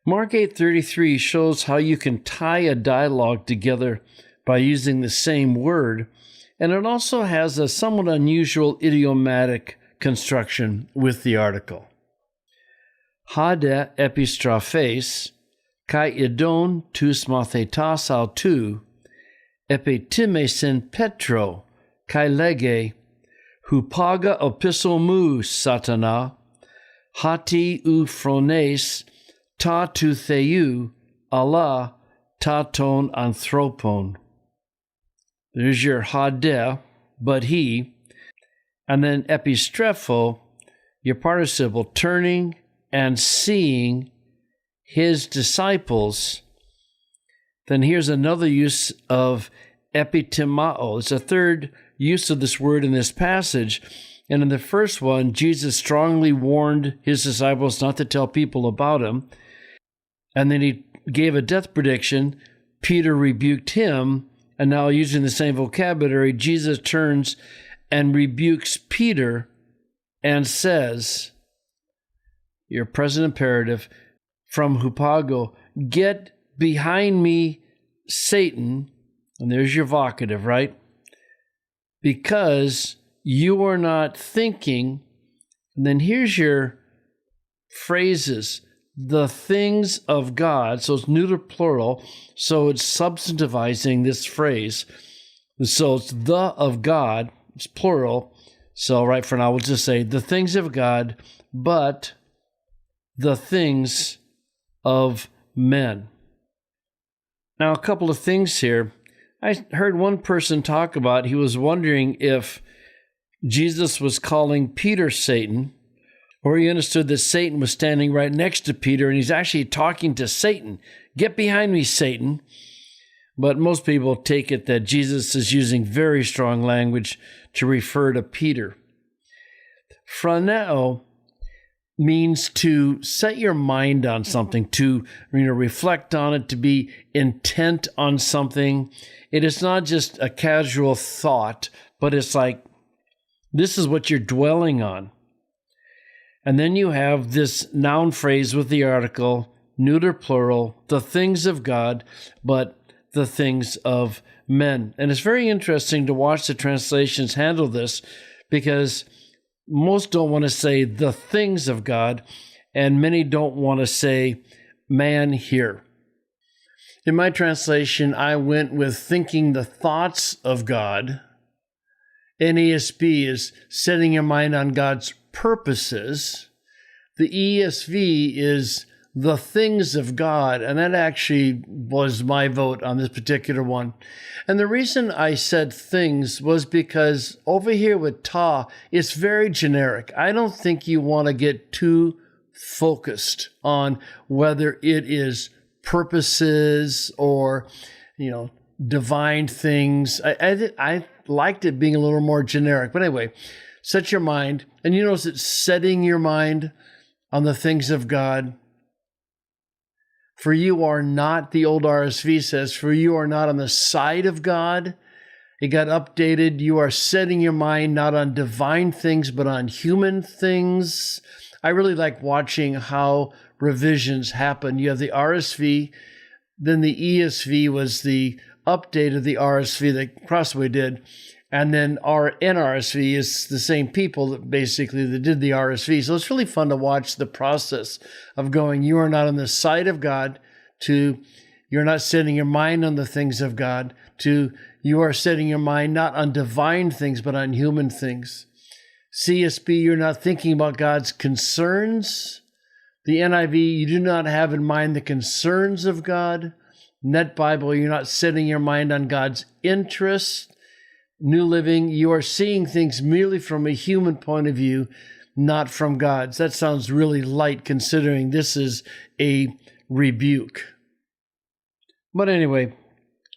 Mark 8:33 shows how you can tie a dialogue together by using the same word, and it also has a somewhat unusual idiomatic construction with the article. Hade epistrophes, kai idon tous mathetas autou, epitimesin petro, kai lege, hupaga opisomou satana, hati ou phrones, ta tu theou, Allah, ta ton anthropon. There's your hade, but he, and then epistrepho, your participle, turning and seeing his disciples. Then here's another use of epitimao. It's a third use of this word in this passage. And in the first one, Jesus strongly warned his disciples not to tell people about him. And then he gave a death prediction. Peter rebuked him. And now, using the same vocabulary, Jesus turns and rebukes Peter and says, your present imperative from hupago, get behind me, Satan. And there's your vocative, right? Because you are not thinking. And then here's your phrases. The things of God, so it's neuter plural, so it's substantivizing this phrase. So it's the of God, it's plural. So right for now, we'll just say the things of God, but the things of men. Now, a couple of things here. I heard one person talk about, he was wondering if Jesus was calling Peter Satan, or he understood that Satan was standing right next to Peter, and he's actually talking to Satan. Get behind me, Satan. But most people take it that Jesus is using very strong language to refer to Peter. Phroneo means to set your mind on something, to reflect on it, to be intent on something. It is not just a casual thought, but it's like, this is what you're dwelling on. And then you have this noun phrase with the article, neuter plural, the things of God, but the things of men. And it's very interesting to watch the translations handle this, because most don't want to say the things of God, and many don't want to say man here. In my translation, I went with thinking the thoughts of God. NASB is setting your mind on God's purposes. The ESV is the things of God, and that actually was my vote on this particular one. And the reason I said things was because over here with ta, it's very generic. I don't think you want to get too focused on whether it is purposes or, divine things. I liked it being a little more generic. But anyway, set your mind, and you notice it's setting your mind on the things of God. For you are not, the old RSV says, for you are not on the side of God. It got updated. You are setting your mind not on divine things, but on human things. I really like watching how revisions happen. You have the RSV, then the ESV was the update of the RSV that Crossway did. And then our NRSV is the same people that did the RSV. So it's really fun to watch the process of going, you are not on the side of God, to you're not setting your mind on the things of God, to you are setting your mind not on divine things, but on human things. CSB, you're not thinking about God's concerns. The NIV, you do not have in mind the concerns of God. Net Bible, you're not setting your mind on God's interests. New Living, you are seeing things merely from a human point of view, not from God's. That sounds really light considering this is a rebuke. But anyway,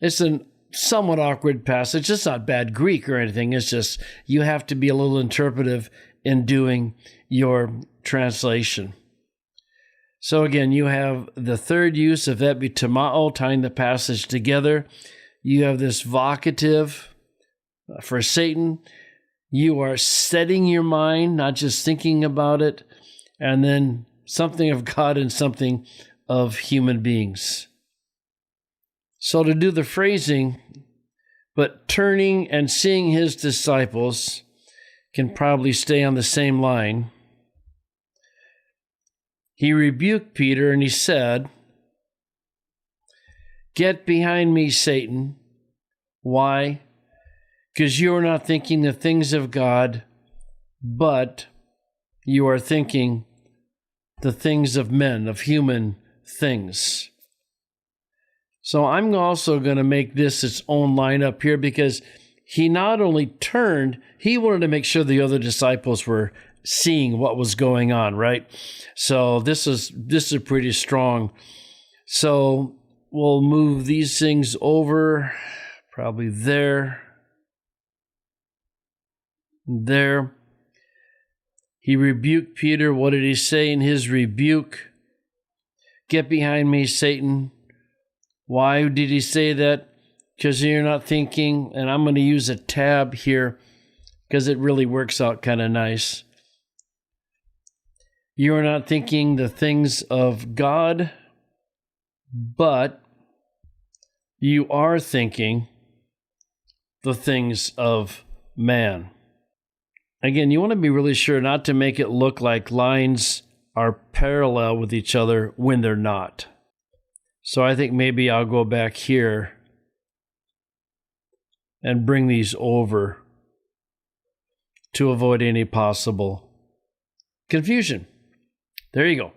it's a somewhat awkward passage. It's not bad Greek or anything. It's just you have to be a little interpretive in doing your translation. So again, you have the third use of epitimao, tying the passage together. You have this vocative for Satan. You are setting your mind, not just thinking about it. And then something of God and something of human beings. So to do the phrasing, but turning and seeing his disciples can probably stay on the same line. He rebuked Peter and he said, "Get behind me, Satan." Why? Because you are not thinking the things of God, but you are thinking the things of men, of human things. So I'm also going to make this its own line up here, because he not only turned, he wanted to make sure the other disciples were seeing what was going on, right? So this is pretty strong. So we'll move these things over, probably there. There. He rebuked Peter. What did he say in his rebuke? Get behind me, Satan. Why did he say that? Because you're not thinking, and I'm going to use a tab here because it really works out kind of nice. You are not thinking the things of God, but you are thinking the things of man. Again, you want to be really sure not to make it look like lines are parallel with each other when they're not. So I think maybe I'll go back here and bring these over to avoid any possible confusion. There you go.